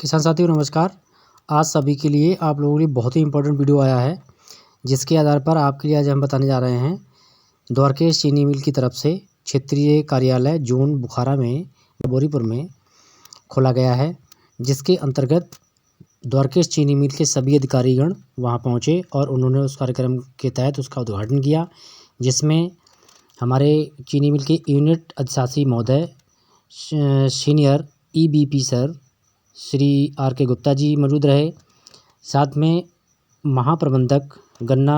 किसान साथियों नमस्कार। आज सभी के लिए आप लोगों के लिए बहुत ही इम्पोर्टेंट वीडियो आया है, जिसके आधार पर आपके लिए आज हम बताने जा रहे हैं। द्वारकेश चीनी मिल की तरफ से क्षेत्रीय कार्यालय जोन बुखारा में बोरीपुर में खोला गया है, जिसके अंतर्गत द्वारकेश चीनी मिल के सभी अधिकारीगण वहां पहुंचे और उन्होंने उस कार्यक्रम के तहत उसका उद्घाटन किया, जिसमें हमारे चीनी मिल के यूनिट अधिशासी महोदय senior EBP sir Shri RK Gupta ji मौजूद रहे। साथ में महाप्रबंधक गन्ना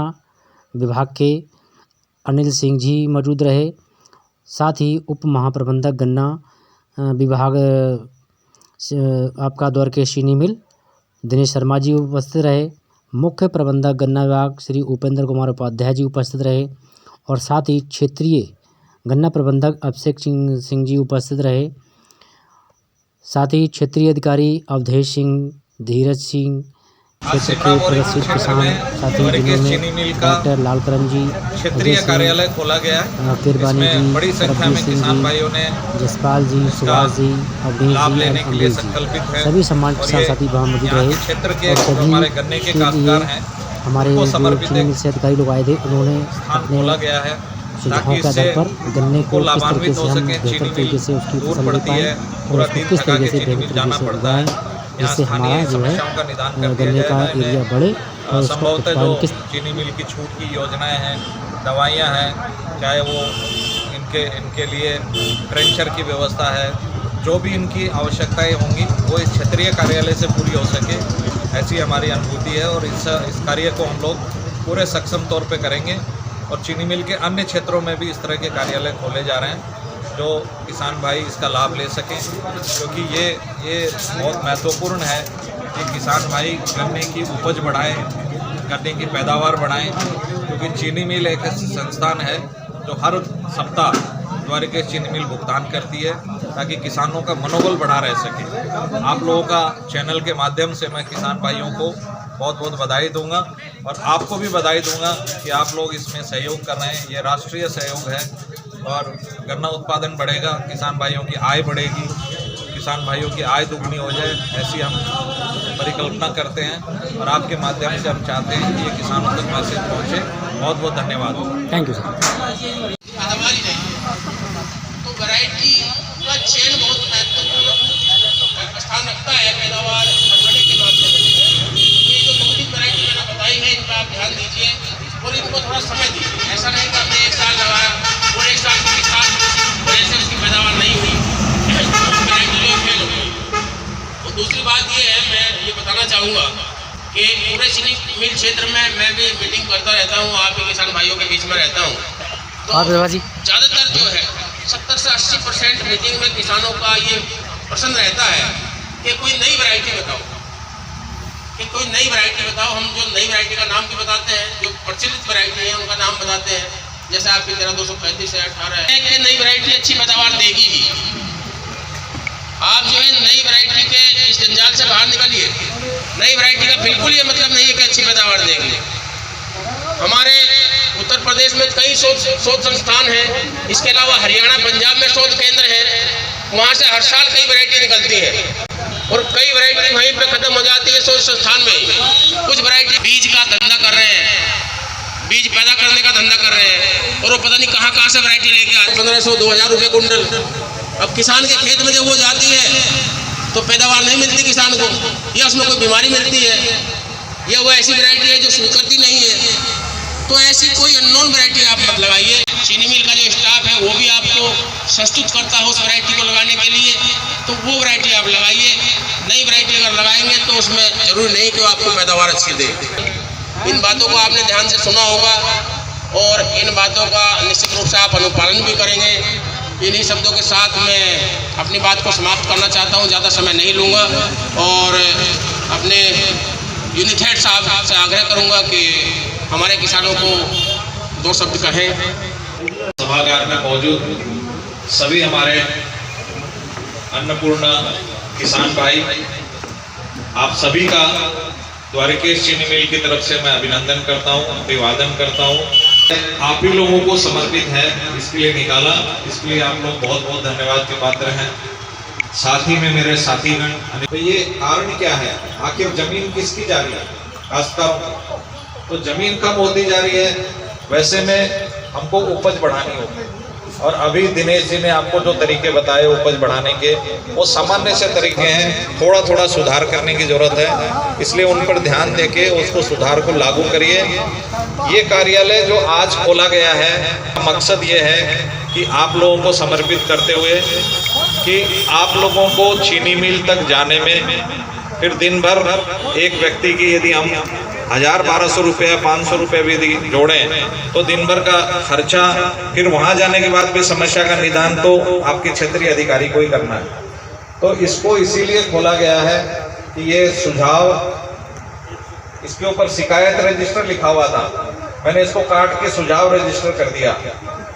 विभाग के अनिल सिंह जी मौजूद रहे। साथ ही उप महाप्रबंधक गन्ना विभाग आपका द्वारकेश चीनी मिल दिनेश शर्मा जी उपस्थित रहे। मुख्य प्रबंधक गन्ना विभाग श्री उपेंद्र कुमार उपाध्याय जी उपस्थित रहे और साथ ही क्षेत्रीय गन्ना प्रबंधक अभिषेक सिंह जी उपस्थित रहे। साथ ही क्षेत्रीय अधिकारी अवधेश सिंह, धीरज सिंह, क्षेत्र के प्रदर्शित किसान साथी जिन्होंने डॉक्टर लालकरण जी, क्षेत्रीय कार्यालय खोला गया है। किरबानी जी, बड़ी संख्या में किसान भाइयों ने जसपाल जी, सुभाष जी, अवधेश जी, अमरीश जी, सभी सम्मानित किसान साथी वहाँ मौजूद रहे। क्षेत्र के और हमारे गन्ने के काश्तकार हैं, हमारे जो चीनी मिल से अधिकारी लोग आए थे, उन्होंने अपने सुझावों के आधार पर गन्ने को किस तरीके से हम बेहतर तरीके से उसकी फसल ले पाएँ और उसको किस तरीके से बेहतर तरीके से उगाएँ, जिससे हमारा जो है गन्ने का एरिया बढ़े और उसका उत्पादन किस चीनी मिल की छूट की योजनाएं हैं, दवाइयां हैं, चाहे वो इनके लिए ट्रेंचर की व्यवस्था है, जो भी इनकी आवश्यकताएं होंगी वो इस क्षेत्रीय कार्यालय से पूरी हो सके, ऐसी हमारी अनुभूति है। और इस कार्य को हम लोग पूरे सक्षम तौर पे करेंगे और चीनी मिल के अन्य क्षेत्रों में भी इस तरह के कार्यालय खोले जा रहे हैं, जो किसान भाई इसका लाभ ले सकें, क्योंकि ये बहुत महत्वपूर्ण है कि किसान भाई गन्ने की उपज बढ़ाएं, गन्ने की पैदावार बढ़ाएं, क्योंकि चीनी मिल एक संस्थान है जो हर सप्ताह द्वारकेश चीनी मिल भुगतान करती है, ताकि किसानों का मनोबल बढ़ा रह सके। आप लोगों का चैनल के माध्यम से मैं किसान भाइयों को बहुत बहुत बधाई दूंगा और आपको भी बधाई दूंगा कि आप लोग इसमें सहयोग कर रहे हैं। ये राष्ट्रीय सहयोग है और गन्ना उत्पादन बढ़ेगा, किसान भाइयों की आय बढ़ेगी, किसान भाइयों की आय दुगनी हो जाए, ऐसी हम परिकल्पना करते हैं और आपके माध्यम से हम चाहते हैं कि ये किसानों तक मैसेज पहुँचे। बहुत बहुत धन्यवाद। Thank you sir. तो वैरायटी का चयन बहुत महत्वपूर्ण स्थान रखता है पैदावार बढ़ाने के मामले में। ये जो मौलिक वैरायटी मैंने बताई है, इन पर आप ध्यान दीजिए और इनको थोड़ा समय दीजिए। ऐसा नहीं कि आपने एक साल लगाया और एक साल के साथ वजह से उसकी पैदावार नहीं हुई, वैरायटी जो फेल हो गई। और दूसरी बात ये है, मैं ये बताना चाहूँगा कि पूरे चीनी मिल क्षेत्र में मैं भी मीटिंग करता रहता हूँ, आपके किसान भाइयों के बीच में रहता हूँ, तो ज़्यादातर जो है 70 से 80% मीटिंग में किसानों का ये प्रश्न रहता है कि कोई नई वैरायटी बताओ, कि कोई नई वैरायटी बताओ। हम जो नई वैरायटी का नाम भी बताते हैं, जो प्रचलित वैरायटी है उनका नाम बताते हैं, जैसे आपकी 13-235 है, 18 है कि नई वैरायटी अच्छी पैदावार देगी ही। आप जो है नई वैरायटी के इस जंजाल से बाहर निकलिए। नई वैरायटी का बिल्कुल ये मतलब नहीं है कि अच्छी पैदावार देगी। हमारे उत्तर प्रदेश में कई शोध संस्थान हैं, इसके अलावा हरियाणा पंजाब में शोध केंद्र हैं, वहाँ से हर साल कई वैरायटी निकलती है और कई वैरायटी वहीं पे खत्म हो जाती है शोध संस्थान में। कुछ वैरायटी बीज का धंधा कर रहे हैं, बीज पैदा करने का धंधा कर रहे हैं और वो पता नहीं कहाँ से वैरायटी लेके आते। 1500-2000 रुपये कुंटल। अब किसान के खेत में जब वो जाती है तो पैदावार नहीं मिलती किसान को, या उसमें कोई बीमारी मिलती है, या वो ऐसी वैरायटी है जो स्वीकृति नहीं है। तो ऐसी कोई अननोन वैरायटी आप मत लगाइए। चीनी मिल का जो स्टाफ है वो भी आपको संस्तुत करता हो उस वैरायटी को लगाने के लिए, तो वो वैरायटी आप लगाइए। नई वैरायटी अगर लगाएंगे तो उसमें जरूरी नहीं कि वो आपको पैदावार अच्छी दे। इन बातों को आपने ध्यान से सुना होगा और इन बातों का निश्चित रूप से आप अनुपालन भी करेंगे। इन्हीं शब्दों के साथ मैं अपनी बात को समाप्त करना चाहता हूँ, ज़्यादा समय नहीं लूँगा और अपने यूनिट हेड साहब से आग्रह करूँगा कि हमारे किसानों को 2 शब्द कहें। सभागार में मौजूद सभी हमारे अन्नपूर्णा किसान भाई, आप सभी का द्वारकेश चीनी मिल की तरफ से मैं अभिनंदन करता हूँ, अभिवादन करता हूँ। आप ही लोगों को समर्पित है, इसके लिए निकाला, इसके लिए आप लोग बहुत बहुत धन्यवाद के पात्र हैं। साथी में मेरे साथीगण। तो ये कारण क्या है, आखिर जमीन किसकी जा रही है, काश्तकारों की। तो जमीन कम होती जा रही है, वैसे में हमको उपज बढ़ानी होगी। और अभी दिनेश जी ने आपको जो तरीके बताए उपज बढ़ाने के, वो सामान्य से तरीके हैं, थोड़ा थोड़ा सुधार करने की ज़रूरत है। इसलिए उन पर ध्यान देके उसको सुधार को लागू करिए। ये कार्यालय जो आज खोला गया है, मकसद ये है कि आप लोगों को समर्पित करते हुए कि आप लोगों को चीनी मिल तक जाने में फिर दिन भर एक व्यक्ति की यदि हम 1000-1200 रुपये 500 रुपये भी जोड़ें तो दिन भर का खर्चा, फिर वहाँ जाने के बाद भी समस्या का निदान तो आपके क्षेत्रीय अधिकारी को ही करना है। तो इसको इसीलिए खोला गया है कि ये सुझाव, इसके ऊपर शिकायत रजिस्टर लिखा हुआ था, मैंने इसको काट के सुझाव रजिस्टर कर दिया,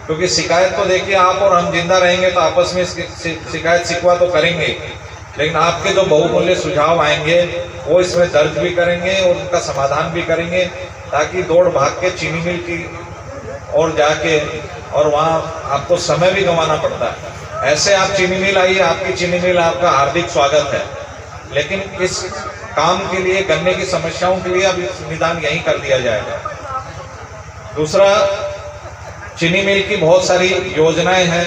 क्योंकि शिकायत तो देखिए आप और हम जिंदा रहेंगे तो आपस में शिकायत शिकवा तो करेंगे, लेकिन आपके जो बहुमूल्य सुझाव आएंगे वो इसमें दर्ज भी करेंगे और उनका समाधान भी करेंगे, ताकि दौड़ भाग के चीनी मिल की और जाके और वहाँ आपको समय भी गंवाना पड़ता है। ऐसे आप चीनी मिल आइए, आपकी चीनी मिल आपका हार्दिक स्वागत है, लेकिन इस काम के लिए, गन्ने की समस्याओं के लिए अब निदान यहीं कर दिया जाएगा। दूसरा, चीनी मिल की बहुत सारी योजनाएं हैं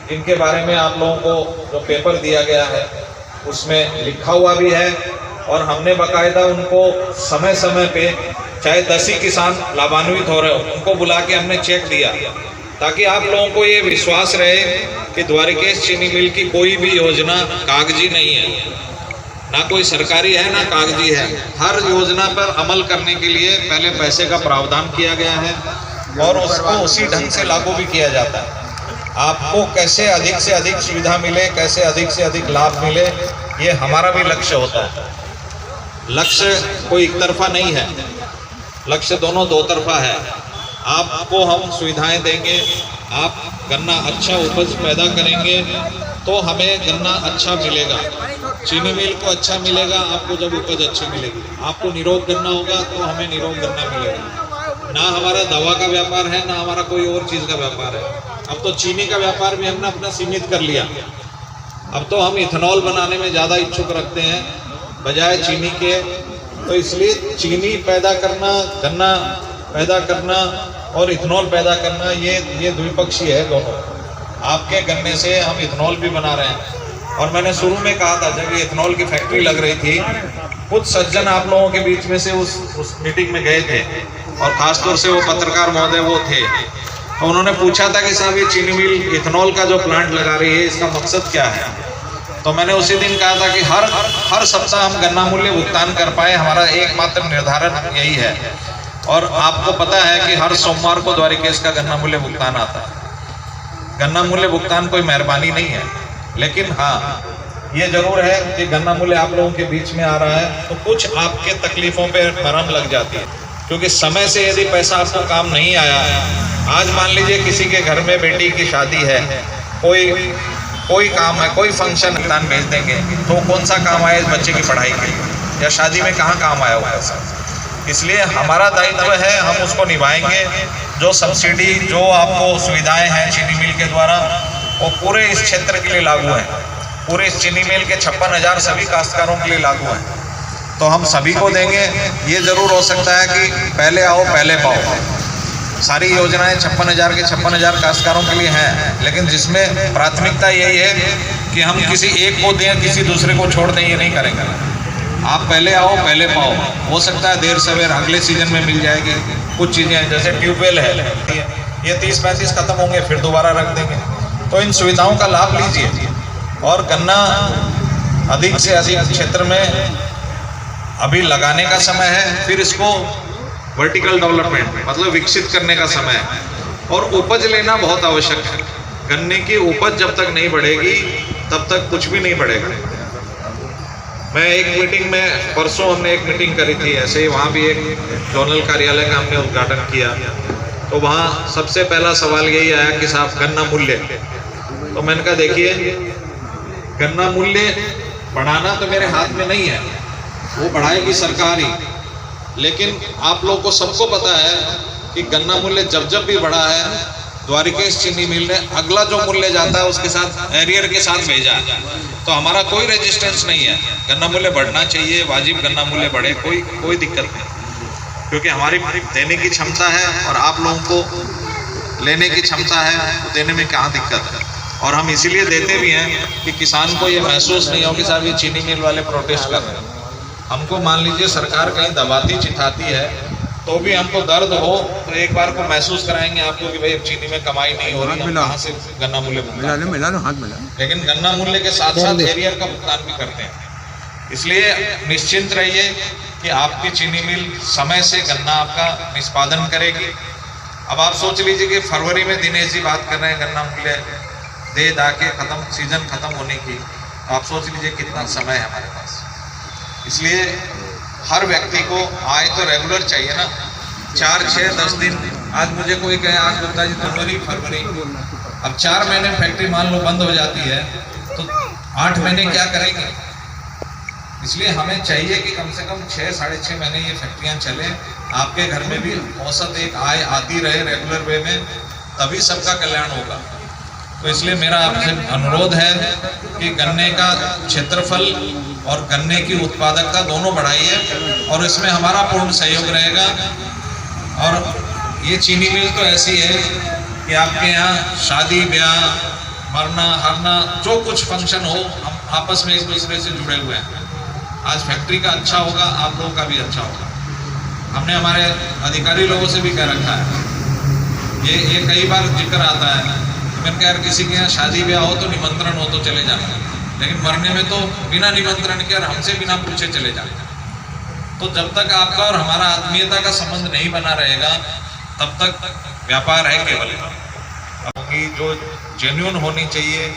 जिनके बारे में आप लोगों को जो पेपर दिया गया है उसमें लिखा हुआ भी है, और हमने बाकायदा उनको समय समय पे, चाहे 10 ही किसान लाभान्वित हो रहे हो, उनको बुला के हमने चेक दिया, ताकि आप लोगों को ये विश्वास रहे कि द्वारिकेश चीनी मिल की कोई भी योजना कागजी नहीं है, ना कोई सरकारी है ना कागजी है। हर योजना पर अमल करने के लिए पहले पैसे का प्रावधान किया गया है और उसको उसी ढंग से लागू भी किया जाता है। आपको कैसे अधिक से अधिक सुविधा मिले, कैसे अधिक से अधिक लाभ मिले, ये हमारा भी लक्ष्य होता है। लक्ष्य कोई एक तरफा नहीं है, लक्ष्य दोनों दो तरफा है। आपको हम सुविधाएं देंगे, आप गन्ना अच्छा उपज पैदा करेंगे तो हमें गन्ना अच्छा मिलेगा, चीनी मिल को अच्छा मिलेगा आपको जब उपज अच्छी मिलेगी। आपको निरोग गन्ना होगा तो हमें निरोग गन्ना मिलेगा। ना हमारा दवा का व्यापार है, ना हमारा कोई और चीज़ का व्यापार है। अब तो चीनी का व्यापार भी हमने अपना सीमित कर लिया। अब तो हम इथेनॉल बनाने में ज़्यादा इच्छुक रखते हैं बजाय चीनी के। तो इसलिए चीनी पैदा करना, गन्ना पैदा करना और इथेनॉल पैदा करना, ये द्विपक्षीय है दोनों। आपके गन्ने से हम इथेनॉल भी बना रहे हैं। और मैंने शुरू में कहा था, जब ये इथेनॉल की फैक्ट्री लग रही थी, कुछ सज्जन आप लोगों के बीच में से उस मीटिंग में गए थे, और ख़ासतौर से वो पत्रकार महोदय वो थे। तो उन्होंने पूछा था कि साहब ये चीनी मिल इथेनॉल का जो प्लांट लगा रही है, इसका मकसद क्या है। तो मैंने उसी दिन कहा था कि हर सप्ताह हम गन्ना मूल्य भुगतान कर पाए, हमारा एकमात्र निर्धारण यही है। और आपको पता है कि हर सोमवार को द्वारिकेश का गन्ना मूल्य भुगतान आता है। गन्ना मूल्य भुगतान कोई मेहरबानी नहीं है, लेकिन हाँ ये जरूर है कि गन्ना मूल्य आप लोगों के बीच में आ रहा है तो कुछ आपके तकलीफों पे मरहम लग जाती है, क्योंकि समय से यदि पैसा आपको काम नहीं आया, आज मान लीजिए किसी के घर में बेटी की शादी है, कोई काम है, कोई फंक्शन दान भेज देंगे, तो कौन सा काम आया इस बच्चे की पढ़ाई के लिए, या शादी में कहाँ काम आया वो पैसा। इसलिए हमारा दायित्व है, हम उसको निभाएंगे। जो सब्सिडी, जो आपको सुविधाएं हैं चीनी मिल के द्वारा, वो पूरे इस क्षेत्र के लिए लागू है। पूरे इस चीनी मिल के 56,000 सभी काश्तकारों के लिए लागू है, तो हम सभी को देंगे। ये ज़रूर हो सकता है कि पहले आओ पहले पाओ। सारी योजनाएं 56,000 के 56,000 काश्तकारों के लिए हैं, लेकिन जिसमें प्राथमिकता यही है कि हम किसी एक को दें, किसी दूसरे को छोड़ दें, ये नहीं करेंगे। आप पहले आओ पहले पाओ। हो सकता है देर सवेर अगले सीजन में मिल जाएगी। कुछ चीज़ें जैसे ट्यूबवेल है, ये 30-35 खत्म होंगे, फिर दोबारा रख देंगे। तो इन सुविधाओं का लाभ लीजिए, और गन्ना अधिक से अधिक क्षेत्र में अभी लगाने का समय है। फिर इसको वर्टिकल डेवलपमेंट मतलब विकसित करने का समय है, और उपज लेना बहुत आवश्यक है। गन्ने की उपज जब तक नहीं बढ़ेगी तब तक कुछ भी नहीं बढ़ेगा। मैं एक मीटिंग में, परसों हमने एक मीटिंग करी थी ऐसे ही, वहाँ भी एक जोनल कार्यालय का हमने उद्घाटन किया। तो वहाँ सबसे पहला सवाल यही आया कि साहब गन्ना मूल्य। तो मैंने कहा देखिए, गन्ना मूल्य बढ़ाना तो मेरे हाथ में नहीं है, वो बढ़ाएगी सरकार ही। लेकिन आप लोग को सबको पता है कि गन्ना मूल्य जब भी बढ़ा है द्वारिकेश चीनी मिल ने अगला जो मूल्य जाता है उसके साथ एरियर के साथ भेजा है। तो हमारा कोई रेजिस्टेंस नहीं है, गन्ना मूल्य बढ़ना चाहिए, वाजिब गन्ना मूल्य बढ़े, कोई दिक्कत नहीं, क्योंकि हमारी देने की क्षमता है और आप लोगों को लेने की क्षमता है, तो देने में कहाँ दिक्कत है। और हम इसीलिए देते भी हैं कि किसान को ये महसूस नहीं हो कि साहब ये चीनी मिल वाले प्रोटेस्ट कर रहे हैं। हमको मान लीजिए सरकार कहीं दबाती चिठाती है तो भी हमको दर्द हो तो एक बार को महसूस कराएंगे आपको कि भाई अब चीनी में कमाई नहीं हो रही, हम कहाँ से गन्ना मूल्य भुगतान। लेकिन गन्ना मूल्य के साथ साथ एरियर का भुगतान भी करते हैं। इसलिए निश्चिंत रहिए कि आपकी चीनी मिल समय से गन्ना आपका निष्पादन करेगी। अब आप सोच लीजिए कि फरवरी में दिनेश जी बात कर रहे हैं गन्ना मूल्य दे दा के खत्म, सीजन खत्म होने की, तो आप सोच लीजिए कितना समय है हमारे पास। इसलिए हर व्यक्ति को आय तो रेगुलर चाहिए ना, 4, 6, 10 दिन। आज मुझे कोई कहे आज बोलता जी जनवरी फरवरी, अब 4 महीने फैक्ट्री मान लो बंद हो जाती है तो 8 महीने क्या करेंगे। इसलिए हमें चाहिए कि कम से कम 6, 6.5 महीने ये फैक्ट्रियाँ चलें, आपके घर में भी औसत एक आय आती रहे रेगुलर वे में, तभी सबका कल्याण होगा। तो इसलिए मेरा आपसे अनुरोध है कि गन्ने का क्षेत्रफल और गन्ने की उत्पादकता दोनों बढ़ाइए और इसमें हमारा पूर्ण सहयोग रहेगा। और ये चीनी मिल तो ऐसी है कि आपके यहाँ शादी ब्याह मरना हरना जो कुछ फंक्शन हो, हम आपस में एक दूसरे से जुड़े हुए हैं। आज फैक्ट्री का अच्छा होगा, आप लोगों का भी अच्छा होगा। हमने हमारे अधिकारी लोगों से भी कह रखा है, ये कई बार जिक्र आता है, मैंने कहा यार किसी के यहाँ शादी ब्याह हो तो निमंत्रण हो तो चले जाना, लेकिन मरने में तो बिना निमंत्रण के और हमसे बिना पूछे चले जाना। तो जब तक आपका और हमारा आत्मीयता का संबंध नहीं बना रहेगा तब तक व्यापार है केवल। क्योंकि जो जेन्युइन होनी चाहिए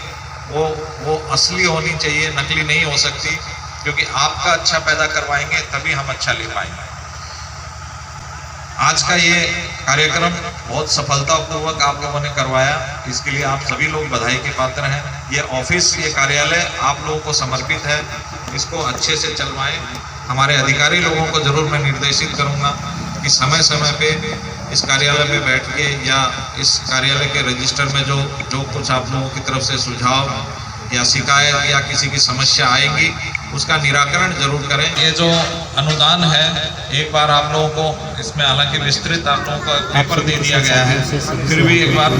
वो असली होनी चाहिए, नकली नहीं हो सकती, क्योंकि आपका अच्छा पैदा करवाएंगे तभी हम अच्छा ले पाएंगे। आज का ये कार्यक्रम बहुत सफलतापूर्वक आप लोगों ने करवाया, इसके लिए आप सभी लोग बधाई के पात्र हैं। ये ऑफिस, ये कार्यालय आप लोगों को समर्पित है, इसको अच्छे से चलवाएं। हमारे अधिकारी लोगों को जरूर मैं निर्देशित करूंगा कि समय समय पे इस कार्यालय में बैठिए या इस कार्यालय के रजिस्टर में जो कुछ आप लोगों की तरफ से सुझाव या शिकायत या किसी की समस्या आएगी उसका निराकरण जरूर करें। ये जो अनुदान है एक बार आप लोगों को इसमें हालांकि विस्तृत आप लोगों को पेपर दे दिया गया है, फिर भी एक बार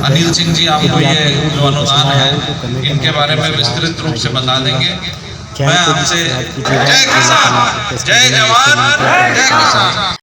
अनिल सिंह जी आपको ये जो अनुदान है इनके बारे में विस्तृत रूप से बता देंगे। मैं आपसे जय किसान, जय जवान, जय किसान।